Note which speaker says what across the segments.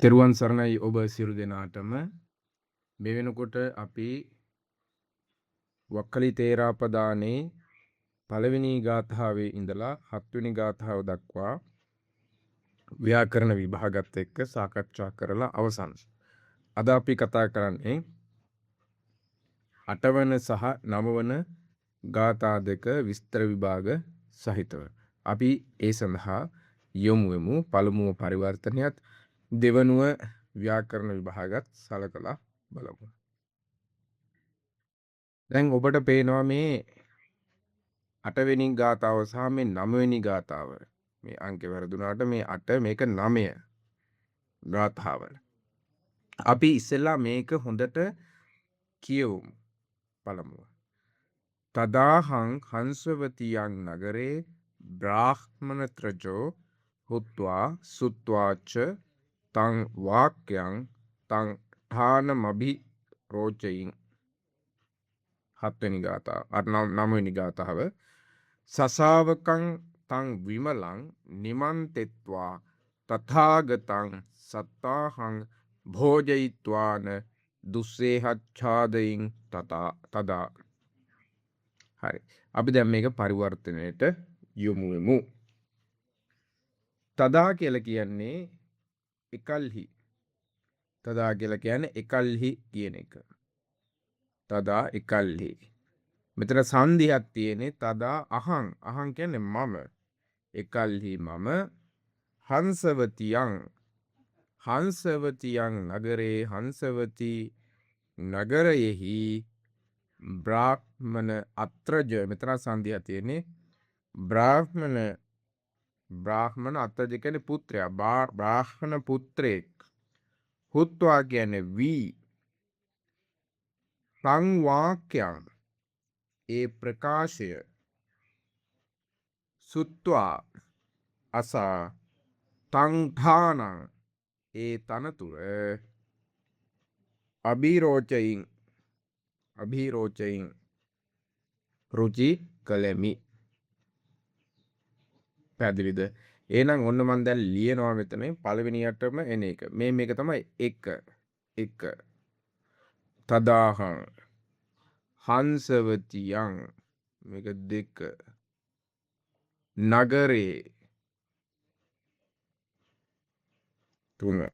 Speaker 1: තෙරුවන් සරණයි ඔබ සියලු දෙනාටම. මේ වෙනකොට අපි වක්කලි තේරාපදානේ පළවෙනි ගාථාවේ ඉඳලා 7 වෙනි ගාථාව දක්වා ව්‍යාකරණ විභාගත් එක්ක සාකච්ඡා කරලා අවසන්. අද අපි කතා කරන්නේ 8 වන සහ 9 වන ගාථා දෙක විස්තර විභාග සහිතව. අපි ඒ සඳහා යොමු වෙමු. පළමුව පරිවර්තනයත් දෙවනුව ව්‍යාකරණ විභාගත් සලකලා බලමු. දැන් ඔබට පේනවා මේ 8 වෙනි ගාථාව සහ මේ 9 වෙනි ගාථාව. මේ අංක වැරදුනාට මේ 8 මේක 9 ගාථාව. අපි ඉස්සෙල්ලා මේක හොඳට කියවමු. පළමුව. තදාහං හංසවතියන් නගරේ බ්‍රාහ්මනත්‍රජෝ හුත්වා සුත්වාච තං වාක්‍යං තං ඨානමභි රෝචයින්. 7 වෙනි ගාථාව 9 වෙනි ගාථාව. සසාවකං තං විමලං නිමන්තෙත්වා තථාගතං සත්තාහං භෝජයිත්වාන දුස්සේහච්ඡාදයින් තදා. හරි. අපි දැන් මේක පරිවර්තනයට යොමු වෙමු. තදා කියලා කියන්නේ එකල්හි. තදා කියලා කියන්නේ එකල්හි කියන එක. තදා එකල්හි. මෙතන සංධියක් තියෙන්නේ තදා අහං. අහං කියන්නේ මම. එකල්හි මම හංසවතියන්. හංසවතියන් නගරේ හංසවති නගරයෙහි බ්‍රාහ්මණ අත්‍රජ. මෙතන සංධියක් තියෙන්නේ බ්‍රාහ්මණ අත්‍රජ කියන්නේ පුත්‍රයා. බ්‍රාහ්මණ පුත්‍රයෙක්. හුත්වා කියන්නේ වී. සංවාක්‍යං ඒ ප්‍රකාශය. සුත්වා අසා තංඨානං ඒ තනතුර අභිරෝචයින් රුචි කළෙමි. පැහැදිලිද? එහෙනම් ඔන්න මම දැන් ලියනවා මෙතන පළවෙනියටම එන එක. මේක තමයි 1. තදාහං හංසවතියන්. මේක 2. නගරේ 3.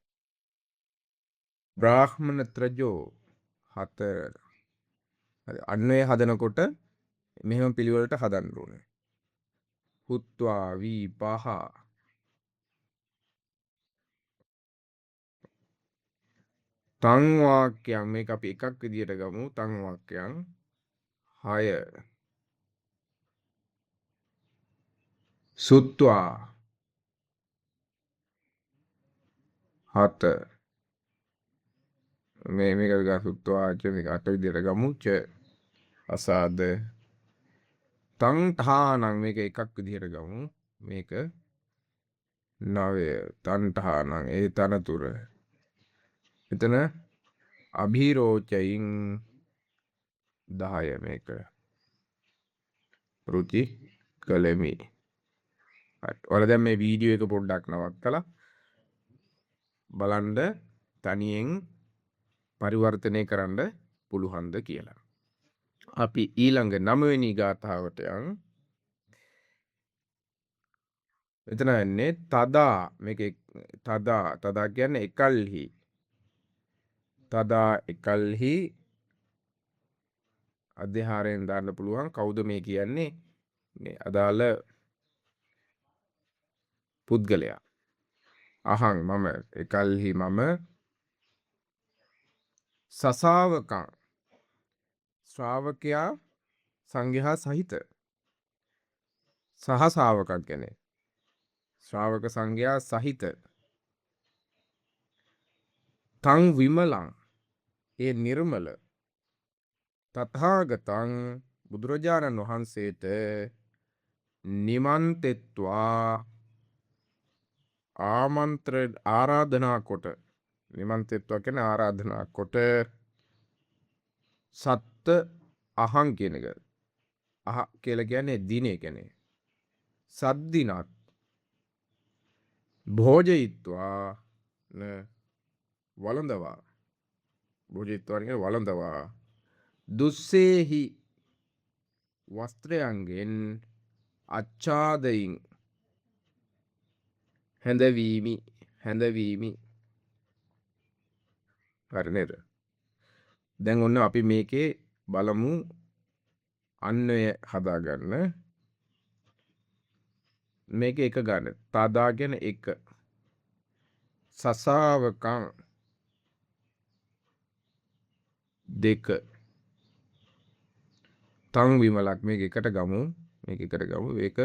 Speaker 1: බ්‍රාහ්මනත්‍රජෝ 4. හරි. අන්වේ හදනකොට මෙහෙම පිළිවෙලට හදන්න ඕනේ. හුත්වා වී 5. තං වාක්‍යං මේක අපි එකක් විදියට ගමු. තං වාක්‍යං 6. සුත්වා 7. මේක විගා සුත්වා මේක 8 විදියට ගමු. ච අසාද තං ඨානං මේක එකක් විදියට ගමු. මේක 9. තං ඨානං ඒ තනතුර. එතන අභිරෝචයින් 10 මේක. රුචි කළෙමි. ඔයාලා දැන් මේ වීඩියෝ එක පොඩ්ඩක් නවත්තලා බලන්න තනියෙන් පරිවර්තනය කරන්න පුළුවන්ද කියලා. අපි ඊළඟ 9 වෙනි ගාථාවට යන්. එතන යන්නේ තදා. මේක තදා කියන්නේ එකල්හි. තදා එකල්හි අධ්‍යාහාරයෙන් දාන්න පුළුවන්. කවුද මේ කියන්නේ? මේ අදාළ පුද්ගලයා. අහං මම එකල්හි මම සසාවකං ශ්‍රාවකයා සංඝයා සහිත. සහ ශ්‍රාවකක් කියන්නේ ශ්‍රාවක සංඝයා සහිත. තං විමලං ඒ නිර්මල. තථාගතං බුදුරජාණන් වහන්සේට නිමන්තෙත්වා ආරාධනා කොට. නිමන්තෙත්වා කියන්නේ ආරාධනා කොට සත්ත අහං කියන එක. අහ කියලා කියන්නේ දිනේ කියන්නේ. සද්දිනත් භෝජයිත්වා වළඳවා. භෝජිත්වාන කියන්නේ වළඳවා. දුස්සේහි වස්ත්‍රයන්ගෙන් අච්ඡාදයින් හැඳවීමි. හරි නේද? දැන් ඔන්න අපි මේකේ බලමු අන්වය හදාගන්න. මේක එක ගන්න. තදාගෙන එක. සසාවකං දෙක. තං විමලක් මේක එකට ගමු. මේක එකට ගමු. ඒක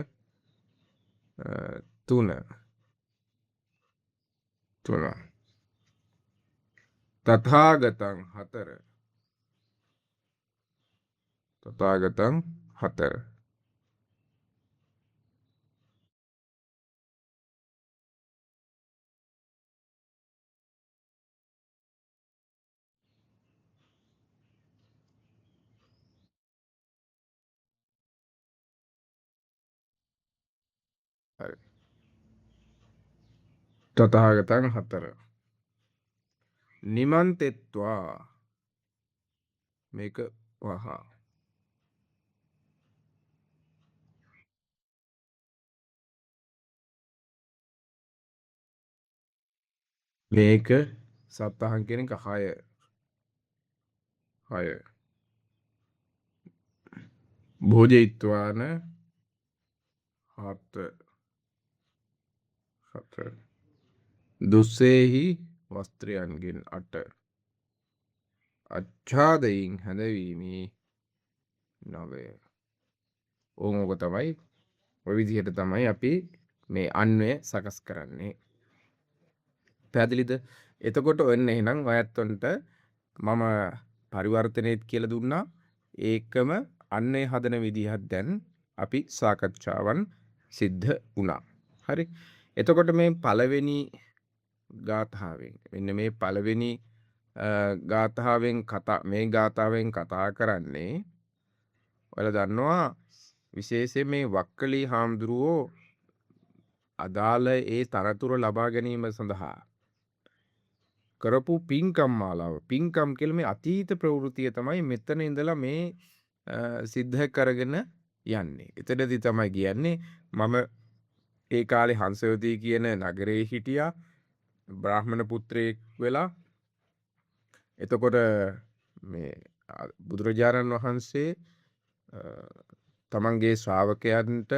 Speaker 1: තුන. තථාගතං හතර. තථාගතං හතර. හරි. තථාගතං හතර. නිමන්තෙත්වා මේක වහා. මේක සත්තහන් කියන එක 6. 6. භෝජයිත්වාන 7. 7. දුස්සේහි වස්ත්‍රයන්ගෙන් 8. අච්ඡාදයින් හැඳවීමි 9. ඕක තමයි ඔය විදිහට තමයි අපි මේ අන්වය සකස් කරන්නේ. පැහැදිලිද? එතකොට ඔන්න එහෙනම් ඔයත්ොන්ට මම පරිවර්තනයේත් කියලා දුන්නා. ඒකම අන්වය හදන විදිහත් දැන් අපි සාකච්ඡාවන් සිද්ධ වුණා. හරි. එතකොට මේ පළවෙනි ගාථාවෙන් මෙන්න මේ පළවෙනි ගාථාවෙන් මේ ගාථාවෙන් කතා කරන්නේ ඔයාලා දන්නවා විශේෂයෙන් මේ වක්කලි හාමුදුරුවෝ අදාළ ඒ තනතුර ලබා ගැනීම සඳහා කරපු පින්කම් මාලාව. පින්කම් කියලා මේ අතීත ප්‍රවෘත්තිය තමයි මෙතන ඉඳලා මේ සිද්ධ කරගෙන යන්නේ. එතනදී තමයි කියන්නේ මම ඒ කාලේ හංසවතී කියන නගරේ හිටියා. බ්‍රාහ්මණ පුත්‍රයෙක් වෙලා. එතකොට මේ බුදුරජාණන් වහන්සේ තමන්ගේ ශ්‍රාවකයන්ට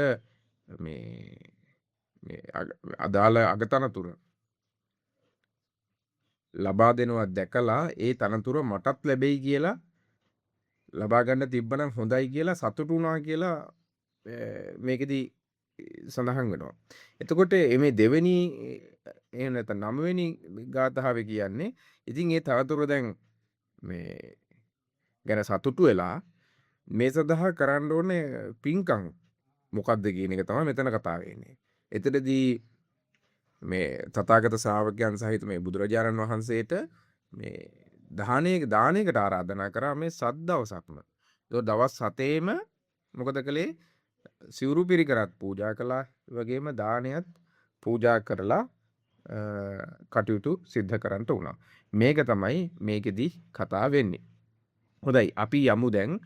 Speaker 1: මේ අදාළ අගතනතුර ලබා දෙනවා දැකලා ඒ තනතුර මටත් ලැබෙයි කියලා ලබා ගන්න තිබ්බනම් හොඳයි කියලා සතුටු වුණා කියලා මේකෙදී සඳහන් වෙනවා. එතකොට මේ දෙවෙනි එහෙම නැත්නම් 9 වෙනි ගාථාවේ කියන්නේ ඉතින් ඒ තනතුර දැන් මේ ගැන සතුටු වෙලා මේ සඳහා කරන්න ඕනේ පින්කම් මොකක්ද කියන එක තමයි මෙතන කතා වෙන්නේ. එතනදී මේ තථාගත ශ්‍රාවකයන් සහිත මේ බුදුරජාණන් වහන්සේට මේ දානයකට ආරාධනා කරා මේ සත් දවසක්ම. ඒක දවස් 7ේම මොකද කළේ? සිවුරු පිරිකරත් පූජා කළා. වගේම දානයත් පූජා කරලා කටයුතු සිද්ධ කරන්නට වුණා. මේක තමයි මේකෙදි කතා වෙන්නේ. හොඳයි අපි යමු දැන්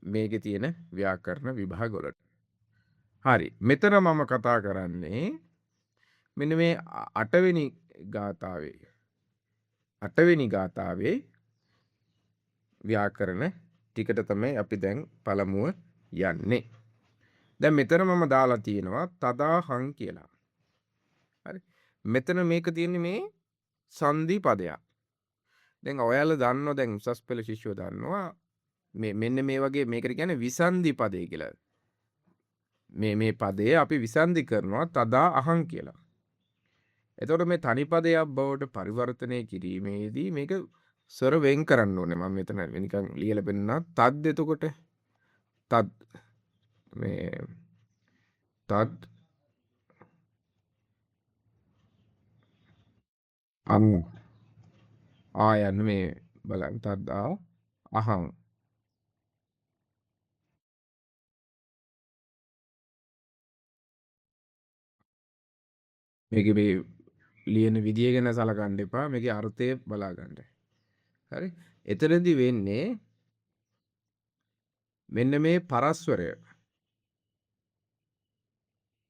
Speaker 1: මේකේ තියෙන ව්‍යාකරණ විභාග වලට. හරි. මෙතන මම කතා කරන්නේ මෙන්න මේ 8 වෙනි ගාථාවේ 8 වෙනි ගාථාවේ ව්‍යාකරණ ටිකට තමයි අපි දැන් පළමුව යන්නේ. දැන් මෙතන මම දාලා තියෙනවා තදාහං කියලා. හරි. මෙතන මේක තියෙන්නේ මේ සංදි පදයක්. දැන් ඔයාලා දන්නවා දැන් උසස් පෙළ ශිෂ්‍යෝ දන්නවා මෙන්න මේ වගේ මේකට කියන්නේ විසන්ධි පදේ කියලා. මේ පදය අපි විසන්ධි කරනවා තදා අහං කියලා. එතකොට මේ තනි පදයක් බවට පරිවර්තනය කිරීමේදී මේක ස්වර වෙන් කරන්න ඕනේ. මම මෙතන නිකන් ලියලා පෙන්නනවා. තද් එතකොට තද් මේ තද් අං ආයන්න මේ බලන්න තදා අහං මේක මේ ලියන විදිය ගැන සලකන්න එපා. මේකේ අර්ථය බලා ගන්න. හරි? එතනදී වෙන්නේ මෙන්න මේ පරස්වරය.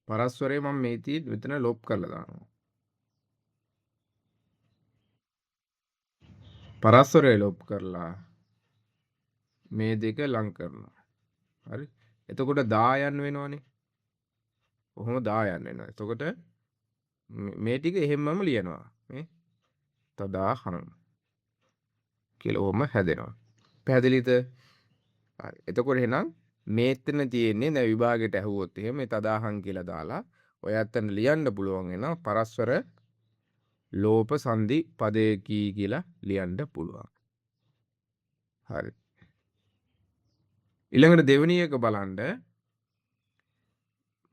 Speaker 1: පරස්වරය මම මෙතන ලොප් කරලා දානවා. පරස්වරය ලොප් කරලා මේ දෙක ලං කරනවා. හරි? එතකොට දායන් වෙනවනේ. කොහොම දායන් වෙනවා. එතකොට මේ ටික එහෙම්මම ලියනවා. මේ තදාහන කියලා ඔහොම හැදෙනවා. පැහැදිලිද? හරි. එතකොට එහෙනම් මේතන තියෙන්නේ දැන් විභාගයට ඇහුවොත් එහෙම මේ තදාහන් කියලා දාලා ඔය ඇත්තට ලියන්න පුළුවන් වෙනවා පරස්පර ලෝප සංදි පදයකී කියලා ලියන්න පුළුවන්. හරි. ඊළඟට දෙවෙනි එක බලන්න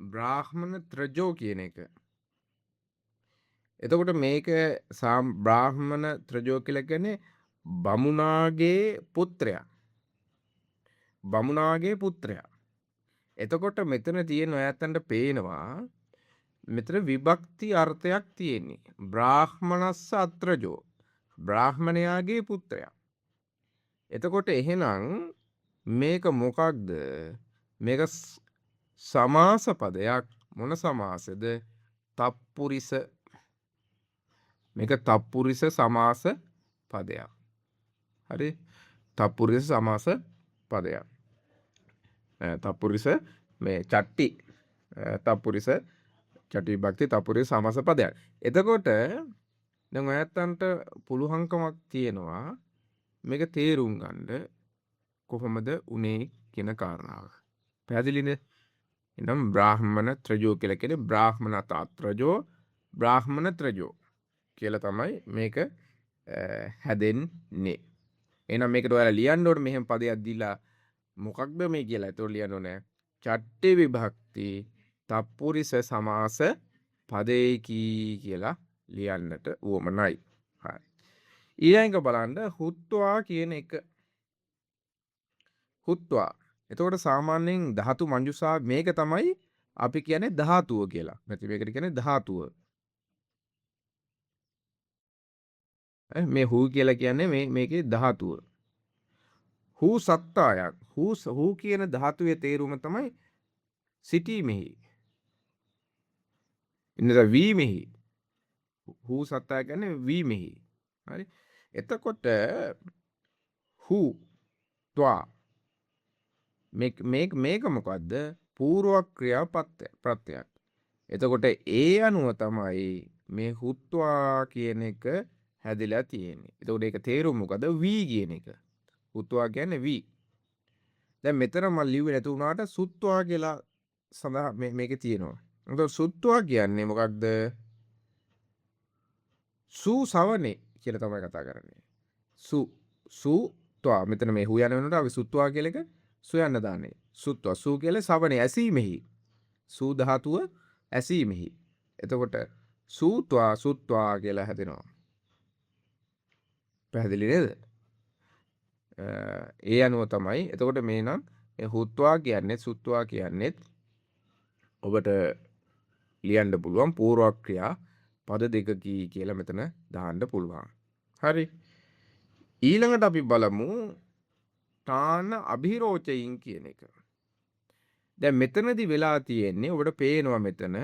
Speaker 1: බ්‍රාහ්මණ ත්‍රජෝ කියන එක. එතකොට මේක බ්‍රාහ්මණ ත්‍රජෝ කියලා කියන්නේ බමුණාගේ පුත්‍රයා. බමුණාගේ පුත්‍රයා. එතකොට මෙතන තියෙන ඔයත්තන්ට පේනවා මෙතන විභක්ති අර්ථයක් තියෙන්නේ. බ්‍රාහ්මනස්ස අත්‍රජෝ. බ්‍රාහ්මණයාගේ පුත්‍රයා. එතකොට එහෙනම් මේක මොකක්ද? මේක සමාස පදයක්. මොන සමාසද? තප්පුරිස. මේක තප්පුරිස සමාස පදයක්. හරි? තප්පුරිස සමාස පදයක්. තප්පුරිස මේ චට්ටි තප්පුරිස චටි විභක්ති තප්පුරිස සමාස පදයක්. එතකොට දැන් ඔයත්තන්ට පුළුවන්කමක් තියෙනවා මේක තේරුම් ගන්න කොහොමද උනේ කියන කාරණාව. පැහැදිලිනේ? එනම් බ්‍රාහ්මණ ත්‍රජෝ කියලා කියන්නේ බ්‍රාහ්මණත අත්‍රජෝ බ්‍රාහ්මණ ත්‍රජෝ කියලා තමයි මේක හැදෙන්නේ. එහෙනම් මේකට ඔයාලා ලියන්න ඕනේ මෙහෙම පදයක් දීලා මොකක්ද මේ කියලා. ඒතකොට ලියන්න ඕනේ චට්ටි විභක්ති තප්පුරිස සමාස පදේකී කියලා ලියන්නට උවමනයි. හරි. ඊළඟ බලන්න හුත්වා කියන එක. හුත්වා. එතකොට සාමාන්‍යයෙන් ධාතු මංජුසා මේක තමයි අපි කියන්නේ ධාතුව කියලා. නැති මේකට කියන්නේ ධාතුව. මේ හූ කියලා කියන්නේ මේකේ ධාතුව. හූ සත්තායක්. හූ කියන ධාතුවේ තේරුම තමයි සිටීමෙහි. ඉන්නද වීමෙහි. හූ සත්තා කියන්නේ වීමෙහි. හරි? එතකොට හූ ත්වා මේක මොකද්ද? පූර්ව ක්‍රියා ප්‍රත්‍යක්. එතකොට ඒ අනුව තමයි මේ හුත්වා කියන එක හැදිලා තියෙන්නේ. එතකොට ඒක තේරුම මොකද? වී කියන එක. හුත්වා කියන්නේ වී. දැන් මෙතන මම ලිව්වේ නැතු වුණාට සුත්වා කියලා සඳහා මේකේ තියෙනවා. එතකොට සුත්වා කියන්නේ මොකක්ද? සූ සවනේ කියලා තමයි කතා කරන්නේ. සුත්වා මෙතන මේ හු යන වෙනකොට අපි සුත්වා කියලා එක සොයන්න දාන්නේ. සුත්වා සූ කියලා සවනේ ඇසීමෙහි. සූ ධාතුව ඇසීමෙහි. එතකොට සූත්වා සුත්වා කියලා හැදෙනවා. පැහැදිලි නේද? ඒ අනුව තමයි. එතකොට මේ නම් හුත්වා කියන්නේ සුත්වා කියන්නේත් ඔබට ලියන්න පුළුවන් පූර්වක්‍රියා පද දෙකකී කියලා මෙතන දාන්න පුළුවන්. හරි. ඊළඟට අපි බලමු තාන අභිරෝචයින් කියන එක. දැන් මෙතනදී වෙලා තියෙන්නේ ඔබට පේනවා මෙතන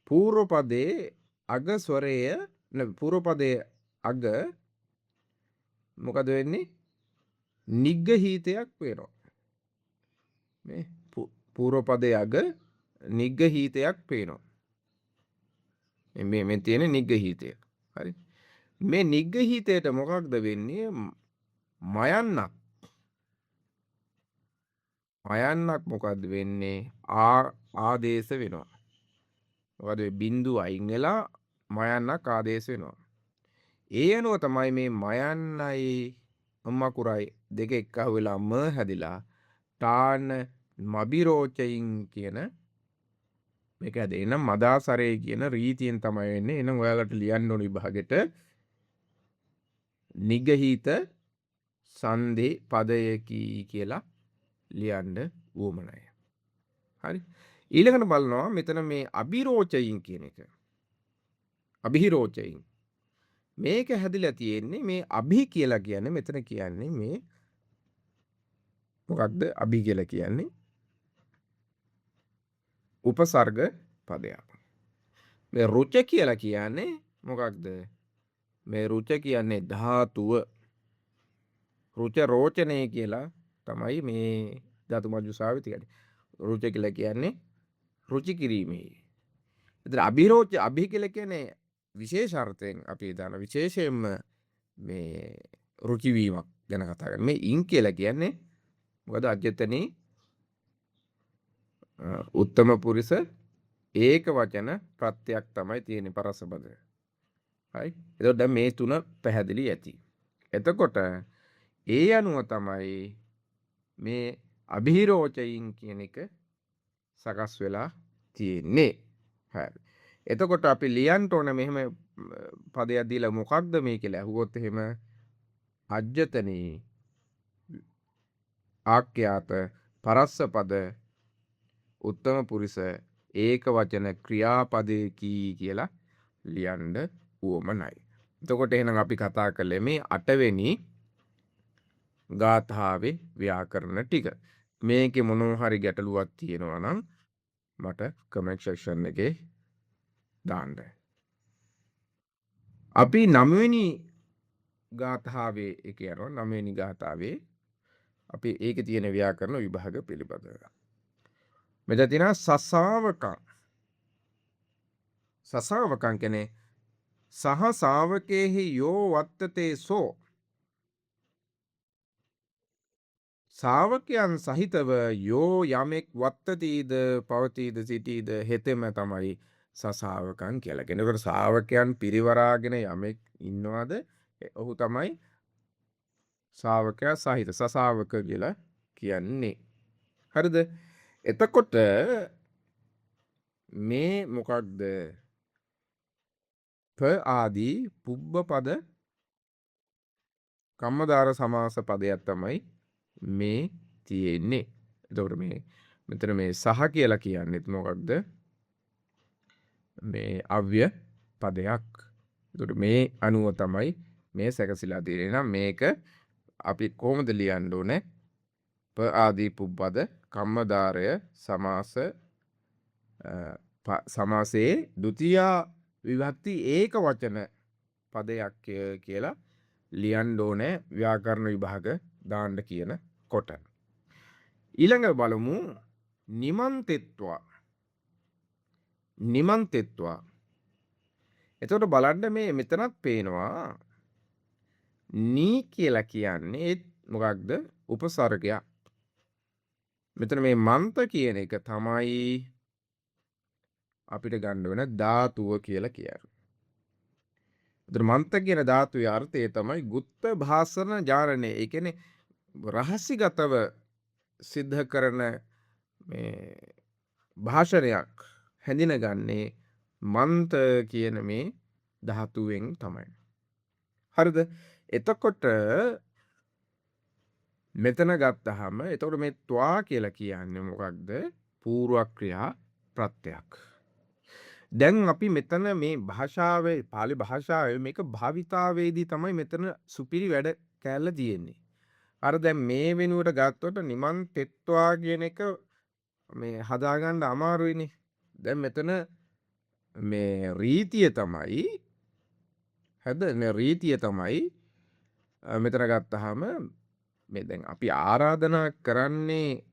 Speaker 1: පූර්ව පදයේ අග ස්වරය පූර්ව පදයේ අග මොකද වෙන්නේ? නිග්ගහීතයක් වෙනවා. මේ පූර්ව පදයේ අග නිග්ගහීතයක් පේනවා. මේ තියෙන නිග්ගහීතය. හරි. මේ නිග්ගහීතයට මොකක්ද වෙන්නේ? මයන්නක්. මයන්නක් මොකද්ද වෙන්නේ? ආදේශ වෙනවා. මොකද බිඳුව අයින් වෙලා මයන්නක් ආදේශ වෙනවා. ඒ අනුව තමයි මේ මයන්නයි මකුරයි දෙක එක්කහුව වෙලා ම හැදිලා තාන මබිරෝචයින් කියන මේක හැදේ. එහෙනම් මදාසරේ කියන රීතියෙන් තමයි වෙන්නේ. එහෙනම් ඔයාලට ලියන්න ඕන විභාගෙට නිගහිත සන්ධි පදයකී කියලා ලියන්න උවමනයි. හරි. ඊළඟට බලනවා මෙතන මේ අබිරෝචයින් කියන එක. අභිරෝචයින්. මේක හැදිලා තියෙන්නේ මේ අභි කියලා කියන්නේ මෙතන කියන්නේ මේ මොකක්ද අභි කියලා කියන්නේ? උපසර්ග පදයක්. මේ රුච කියලා කියන්නේ මොකක්ද? මේ රුච කියන්නේ ධාතුව. රුච රෝචනය කියලා තමයි මේ ධාතු මජ්ජුසාවේ තියෙන්නේ. රුච කියලා කියන්නේ රුචි කිරීමේ. එතන අභිරෝච අභි කියලා කියන්නේ විශේෂ අර්ථයෙන් අපි දාන විශේෂයෙන්ම මේ රුචි වීමක් ගැන කතා කරන්නේ. මේ ඉන් කියලා කියන්නේ මොකද අජ්‍යතනේ උත්තම පුරිස ඒක වචන ප්‍රත්‍යක් තමයි තියෙන්නේ පරසපද. හරි. එතකොට දැන් මේ තුන පැහැදිලි ඇති. එතකොට ඒ අනුව තමයි මේ අභිරෝචයින් කියන එක සකස් වෙලා තියෙන්නේ. හරි. එතකොට අපි ලියන්න ඕන මෙහෙම පදයක් දීලා මොකක්ද මේ කියලා අහුවොත් එහෙම අජ්‍යතනේ ආඛ්‍යාත පරස්සපද උත්තම පුරිස ඒක වචන ක්‍රියාපදයකි කියලා ලියන්න උවමනයි. එතකොට එහෙනම් අපි කතා කළේ මේ 8 වෙනි ගාථාවේ ව්‍යාකරණ ටික. මේකේ මොනවා හරි ගැටලුවක් තියෙනවා නම් මට කමෙන්ට් සෙක්ෂන් එකේ දාන්න. අපි 9 වෙනි ගාථාවේ එක යනවා. 9 වෙනි ගාථාවේ අපි ඒකේ තියෙන ව්‍යාකරණ විභාග පිළිබඳව. මෙතන තියෙනවා සසාවකං. සසාවකං කියන්නේ සහ ශාවකේහි යෝ වත්තතේ සෝ ශාවකයන් සහිතව යෝ යමෙක් වත්තතීද පවතීද සිටීද හෙතෙම තමයි සසාවකන් කියලා කියන්නේ. ඒකට ශාවකයන් පිරිවරාගෙන යමෙක් ඉන්නවද ඔහු තමයි ශාවකයා සහිත සසාවක කියලා කියන්නේ. හරිද? එතකොට මේ මොකක්ද? ප ආදී පුබ්බ පද කම්මදාර සමාස පදයක් තමයි මේ තියෙන්නේ. එතකොට මේ මෙතන මේ සහ කියලා කියන්නේත් මොකක්ද? මේ අව්‍ය පදයක්. එතකොට මේ අනුව තමයි මේ සැකසීලා තියෙන්නේ. නම් මේක අපි කොහොමද ලියන්න ඕනේ? ප ආදී පුබ්බද කම්මදාරය සමාස සමාසයේ ဒုတိ ය විභක්ති ඒක වචන පදයක් කියලා ලියන්න ඕනේ ව්‍යාකරණ විභාග දාන්න කියන කොට. ඊළඟ බලමු නිමන්තෙත්වා. නිමන්තෙත්වා. එතකොට බලන්න මේ මෙතනත් පේනවා නී කියලා කියන්නේ මොකක්ද? උපසර්ගයක්. මෙතන මේ මන්ත කියන එක තමයි අපිට ගන්න වෙන ධාතුව කියලා කියන්නේ. එතන මන්ත කියන ධාතුවේ අර්ථය තමයි ගුත්ත භාසන ජාරණය. ඒ කියන්නේ රහසිගතව සිද්ධ කරන මේ භාෂණයක් හැඳිනගන්නේ මන්ත කියන මේ ධාතුවෙන් තමයි. හරිද? එතකොට මෙතන ගත්තහම එතකොට මේ ත්වා කියලා කියන්නේ මොකක්ද? පූර්ව ක්‍රියා ප්‍රත්‍යක්. දැන් අපි මෙතන මේ භාෂාවේ පාලි භාෂාවේ මේක භාවිතාවේදී තමයි මෙතන සුපිරි වැඩ කැල්ල තියෙන්නේ. අර දැන් මේ වෙනුවට ගත්තොත් නිමන් තෙත්වා කියන එක මේ හදාගන්න අමාරුයිනේ. දැන් මෙතන මේ රීතිය තමයි රීතිය තමයි මෙතන ගත්තාම මේ දැන් අපි ආරාධනා කරන්නේ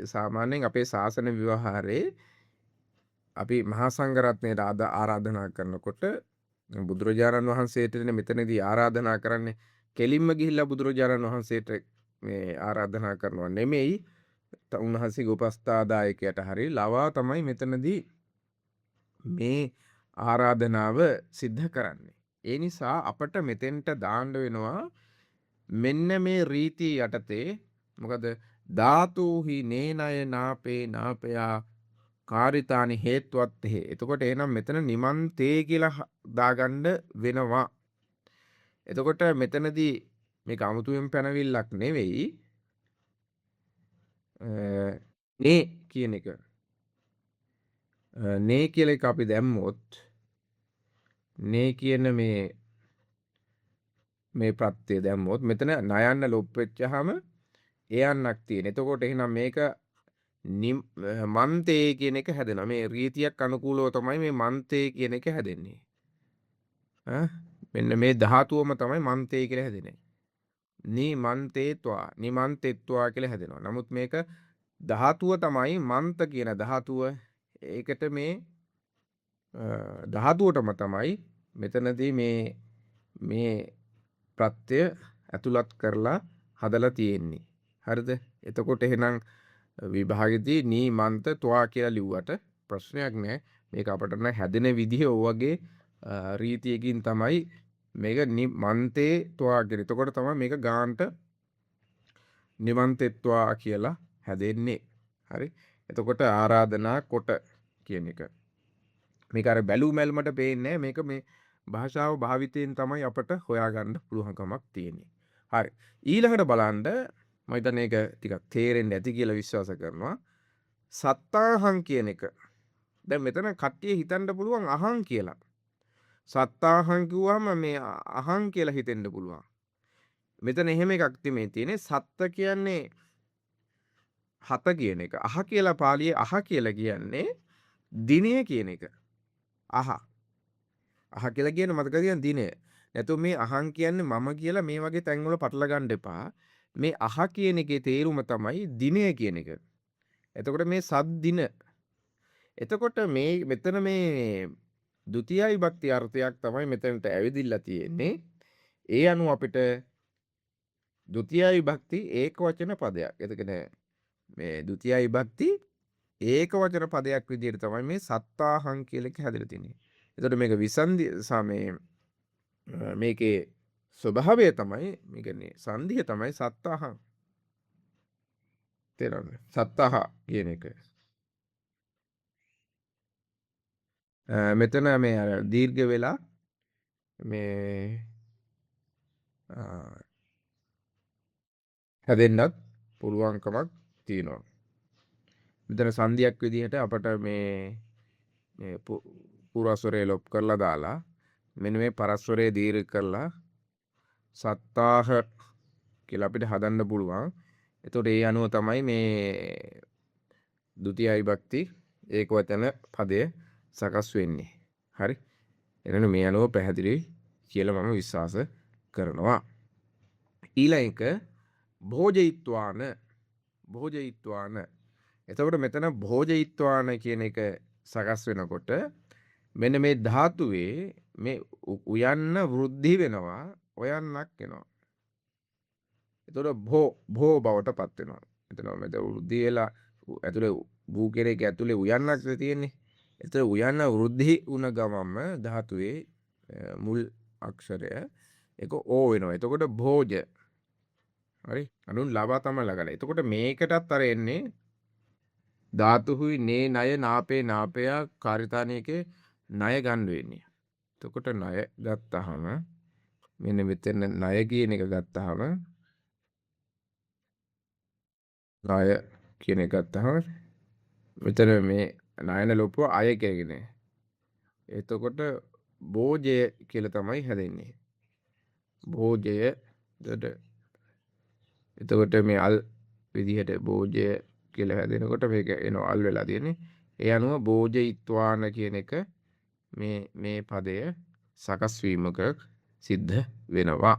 Speaker 1: සාමාන්‍යයෙන් අපේ ශාසන ව්‍යවහාරයේ අපි මහා සංඝරත්නයට ආරාධනා කරනකොට බුදුරජාණන් වහන්සේටනේ මෙතනදී ආරාධනා කරන්නේ. කෙලින්ම ගිහිල්ලා බුදුරජාණන් වහන්සේට මේ ආරාධනා කරනවා නෙමෙයි. උන්වහන්සේගේ උපස්ථාදායකයට හරි ලවා තමයි මෙතනදී මේ ආරාධනාව සිද්ධ කරන්නේ. ඒ නිසා අපට මෙතෙන්ට දාන්න වෙනවා මෙන්න මේ රීති යටතේ මොකද ධාතුහි නේනය නාපේ නාපයා කාරිතානි හේතුවත් හේ. එතකොට එහෙනම් මෙතන නිමන්තේ කියලා දාගන්න වෙනවා. එතකොට මෙතනදී මේක අමුතුවෙන් පැනවිල්ලක් නෙවෙයි. නේ කියන එක නේ කියලා එක අපි දැම්මොත් නේ කියන මේ ප්‍රත්‍යය දැම්මොත් මෙතන නයන්න ලොප් වෙච්චාම එයන්නක් තියෙන. එතකොට එහෙනම් මේක මන්තේ කියන එක හැදෙනවා. මේ රීතියක් අනුකූලව තමයි මේ මන්තේ කියන එක හැදෙන්නේ. මෙන්න මේ ධාතුවම තමයි මන්තේ කියලා හැදෙන්නේ. නිමන්තේත්වා නිමන්තෙත්වා කියලා හැදෙනවා. නමුත් මේක ධාතුව තමයි මන්ත කියන ධාතුව. ඒකට මේ ධාතුවටම තමයි මෙතනදී මේ ප්‍රත්‍යය ඇතුළත් කරලා හදලා තියෙන්නේ. හරිද? එතකොට එහෙනම් විභාගෙදී නිමන්ත ත්වා කියලා ලිව්වට ප්‍රශ්නයක් නැහැ. මේක අපට නම් හැදෙන විදිහ ඔයගේ රීතියකින් තමයි මේක නිමන්තේ ත්වා කියන. එතකොට තමයි මේක ගාන්ට නිමන්තෙත්වා කියලා හැදෙන්නේ. හරි? එතකොට ආරාධනා කොට කියන එක. මේක අර බැලු මැල්මට පේන්නේ මේක මේ භාෂාව භාවිතයෙන් තමයි අපට හොයාගන්න පුළුවන්කමක් තියෙන්නේ. හරි. ඊළඟට බලන්න මම හිතන්නේ ඒක ටිකක් තේරෙන්න ඇති කියලා විශ්වාස කරනවා. සත්තාහං කියන එක. දැන් මෙතන කට්ටිය හිතන්න පුළුවන් අහං කියලා. සත්තාහං කිව්වම මේ අහං කියලා හිතෙන්න පුළුවන්. මෙතන එහෙම එකක් මේ තියෙන්නේ. සත්ත කියන්නේ හත කියන එක. අහ කියලා පාලියේ අහ කියලා කියන්නේ දිනය කියන එක. අහ කියලා කියන මතක තියන් දිනය. නැතු මේ අහං කියන්නේ මම කියලා මේ වගේ තැන්වල පටල ගන්න එපා. මේ අහ කියන එකේ තේරුම තමයි දිනය කියන එක. එතකොට මේ සත් දින. එතකොට මේ මෙතන මේ ဒုတိ ය විභක්ති අර්ථයක් තමයි මෙතනට ඇවිදිලා තියෙන්නේ. ඒ අනුව අපිට ဒုတိ ය විභක්ති ඒක වචන පදයක්. එතකොට මේ ဒုတိ ය විභක්ති ඒක වචන පදයක් විදිහට තමයි මේ සත්තාහං කියලා එක හැදලා තියෙන්නේ. එතකොට මේක විසන්ධි සමේ මේකේ ස්වභාවය තමයි මේ කියන්නේ සංධිය තමයි සත්තාහං. තේරෙනවද? සත්තාහ කියන එක. මෙතන මේ අර දීර්ඝ වෙලා මේ හැදෙන්නත් පුළුවන්කමක් තියෙනවා. මෙතන සංධියක් විදිහට අපට මේ පුරස්වරේ ලොප් කරලා දාලා මෙන්න මේ පරස්වරේ දීර්ඝ කරලා සත්තාහ කියලා අපිට හදන්න පුළුවන්. එතකොට ඒ අනුව තමයි මේ ဒုတိ ය විභක්ති ඒකවචන පදය සකස් වෙන්නේ. හරි? එතන මේ අනුව පැහැදිලි කියලා මම විශ්වාස කරනවා. ඊළඟ එක භෝජයිත්වාන. එතකොට මෙතන භෝජයිත්වාන කියන එක සකස් වෙනකොට මෙන්න මේ ධාතුවේ මේ උයන්න වෘද්ධි වෙනවා, ඔයන්නක් එනවා. එතකොට භෝ බවට පත් වෙනවා. එතන මෙතන වෘද්ධි වෙලා ඇතුලේ භූ කෙරේක ඇතුලේ උයන්නක් තියෙන්නේ. එතන උයන්න වෘද්ධි වුණ ගමන්ම ධාතුවේ මුල් අක්ෂරය ඒක ඕ වෙනවා. එතකොට භෝජ. හරි? අනුන් ලබා තමයි ලගලා. එතකොට මේකටත් අර එන්නේ ධාතුහුයි නේ ණය නාපේ නාපයා කාර්යතානයේකේ ණය ගන්න වෙන්නේ. එතකොට ණය ගත්තාම මෙන්න මෙතන ණය කියන එක ගත්තාම ණය කියන එක ගත්තාම මෙතන මේ ණයන ලොපුව අය කියන්නේ. එතකොට භෝජය කියලා තමයි හැදෙන්නේ. භෝජය එතකොට මේ අල් විදිහට භෝජය කියලා හැදෙනකොට මේක එනවා අල් වෙලා තියෙන්නේ. ඒ අනුව භෝජයිත්වාන කියන එක මේ පදය සකස් වීමක සිද්ධ වෙනවා.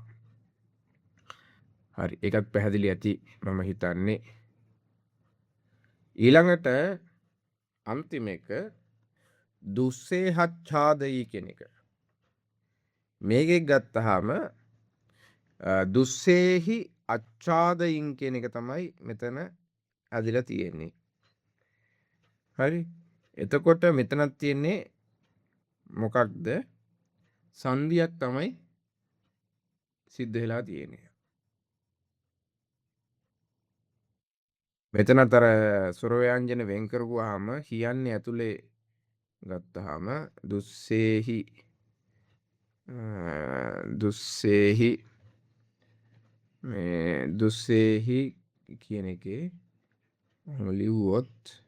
Speaker 1: හරි. ඒකත් පැහැදිලි ඇති මම හිතන්නේ. ඊළඟට අන්තිම එක දුස්සේහච්ඡාදයි කියන එක. මේකෙක් ගත්තාම දුස්සේහි අච්ඡාදයින් කියන එක තමයි මෙතන ඇදිලා තියෙන්නේ. හරි? එතකොට මෙතනක් තියෙන්නේ මොකක්ද? සංධියක් තමයි සිද්ධ වෙලා තියෙන්නේ. මෙතනතර ස්වර ව්‍යංජන වෙන් කරගුවාම කියන්නේ ඇතුලේ ගත්තාම දුස්සේහි කියන එකේ ලිව්වොත්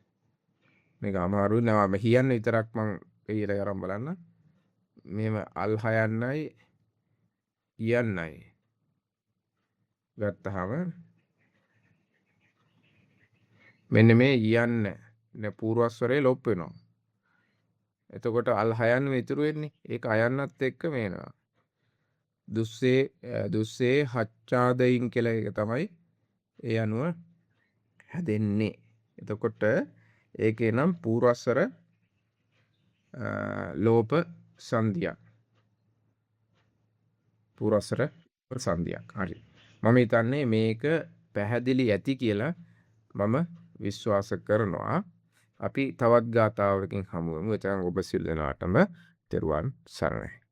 Speaker 1: මේක අමාරුයි නෑ. කියන්න විතරක් මං එළියට අරන් බලන්න. මෙහෙම අල් හයන්නයි යන්නයි ගත්තාම මෙන්න මේ යන්න පූර්වස්වරේ ලොප් වෙනවා. එතකොට අල් හයන්න ඉතුරු වෙන්නේ. ඒක අයන්නත් එක්ක මේනවා. දුස්සේ හච්චාදයින් කියලා එක තමයි ඒ අනුව හැදෙන්නේ. එතකොට ඒකේ නම් පූර්වස්වර ලෝප සංධියක්. පූර්වස්වර සංධියක්. හරි. මම හිතන්නේ මේක පැහැදිලි ඇති කියලා මම විශ්වාස කරනවා. අපි තවත් ගාථාවකින් හමු වෙමු. එතන ඔබ සිල් දෙනාටම තෙරුවන් සරණයි.